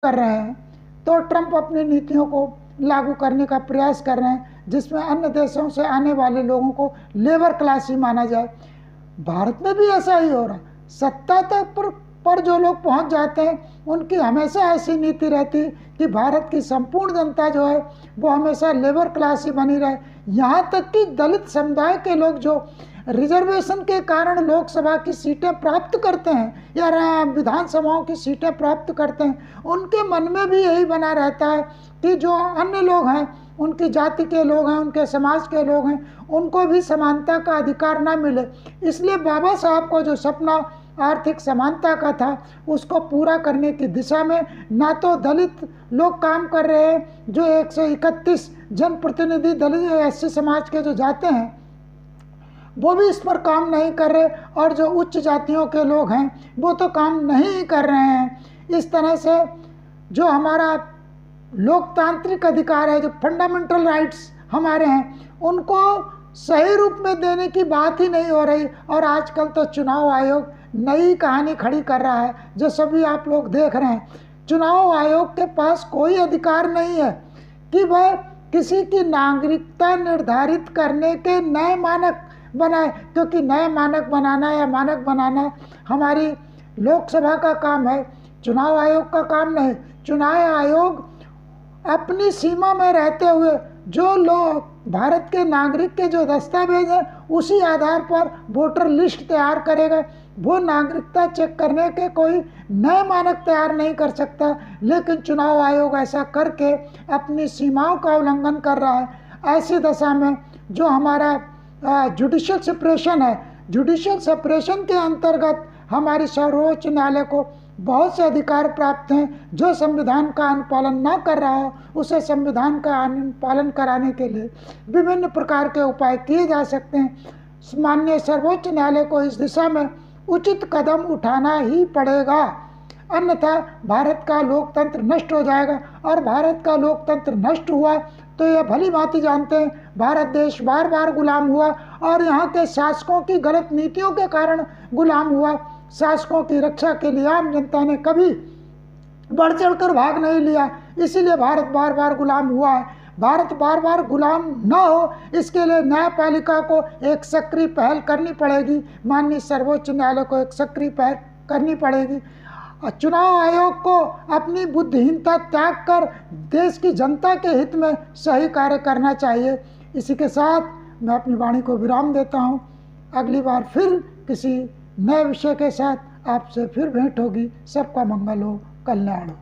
कर रहे हैं, तो ट्रंप अपनी नीतियों को लागू करने का प्रयास कर रहे हैं जिसमें अन्य देशों से आने वाले लोगों को लेबर क्लास ही माना जाए। भारत में भी ऐसा ही हो रहा है। सत्ता तक पर जो लोग पहुंच जाते हैं उनकी हमेशा ऐसी नीति रहती कि भारत की संपूर्ण जनता जो है वो हमेशा लेबर क्लास ही बनी रहे। यहाँ तक कि दलित समुदाय के लोग जो रिजर्वेशन के कारण लोकसभा की सीटें प्राप्त करते हैं या विधानसभाओं की सीटें प्राप्त करते हैं, उनके मन में भी यही बना रहता है कि जो अन्य लोग हैं, उनकी जाति के लोग हैं, उनके समाज के लोग हैं, उनको भी समानता का अधिकार ना मिले। इसलिए बाबा साहब को जो सपना आर्थिक समानता का था उसको पूरा करने की दिशा में ना तो दलित लोग काम कर रहे हैं, जो 131 जनप्रतिनिधि दलित एससी समाज के जो जाते हैं वो भी इस पर काम नहीं कर रहे, और जो उच्च जातियों के लोग हैं वो तो काम नहीं कर रहे हैं। इस तरह से जो हमारा लोकतांत्रिक अधिकार है, जो फंडामेंटल राइट्स हमारे हैं, उनको सही रूप में देने की बात ही नहीं हो रही। और आजकल तो चुनाव आयोग नई कहानी खड़ी कर रहा है, जो सभी आप लोग देख रहे हैं। चुनाव आयोग के पास कोई अधिकार नहीं है कि वह किसी की नागरिकता निर्धारित करने के नए मानक बनाए, क्योंकि नए मानक बनाना या मानक बनाना हमारी लोकसभा का काम है, चुनाव आयोग का काम नहीं। चुनाव आयोग अपनी सीमा में रहते हुए जो लोग भारत के नागरिक के जो दस्तावेज हैं उसी आधार पर वोटर लिस्ट तैयार करेगा। वो नागरिकता चेक करने के कोई नए मानक तैयार नहीं कर सकता, लेकिन चुनाव आयोग ऐसा करके अपनी सीमाओं का उल्लंघन कर रहा है। ऐसी दशा में जो हमारा जुडिशियल सेपरेशन है, जुडिशियल सेपरेशन के अंतर्गत हमारी सर्वोच्च न्यायालय को बहुत से अधिकार प्राप्त हैं। जो संविधान का अनुपालन ना कर रहा हो उसे संविधान का अनुपालन कराने के लिए विभिन्न प्रकार के उपाय किए जा सकते हैं। माननीय सर्वोच्च न्यायालय को इस दिशा में उचित कदम उठाना ही पड़ेगा, अन्यथा भारत का लोकतंत्र नष्ट हो जाएगा। और भारत का लोकतंत्र नष्ट हुआ तो यह भली भांति जानते हैं, भारत देश बार बार गुलाम हुआ और यहाँ के शासकों की गलत नीतियों के कारण गुलाम हुआ। शासकों की रक्षा के लिए आम जनता ने कभी बढ़ चढ़कर भाग नहीं लिया, इसीलिए भारत बार बार गुलाम हुआ है। भारत बार बार गुलाम न हो इसके लिए न्यायपालिका को एक सक्रिय पहल करनी पड़ेगी, माननीय सर्वोच्च न्यायालय को एक सक्रिय पहल करनी पड़ेगी। और चुनाव आयोग को अपनी बुद्धिहीनता त्याग कर देश की जनता के हित में सही कार्य करना चाहिए। इसी के साथ मैं अपनी वाणी को विराम देता हूँ। अगली बार फिर किसी नए विषय के साथ आपसे फिर भेंट होगी। सबका मंगल हो, कल्याण हो।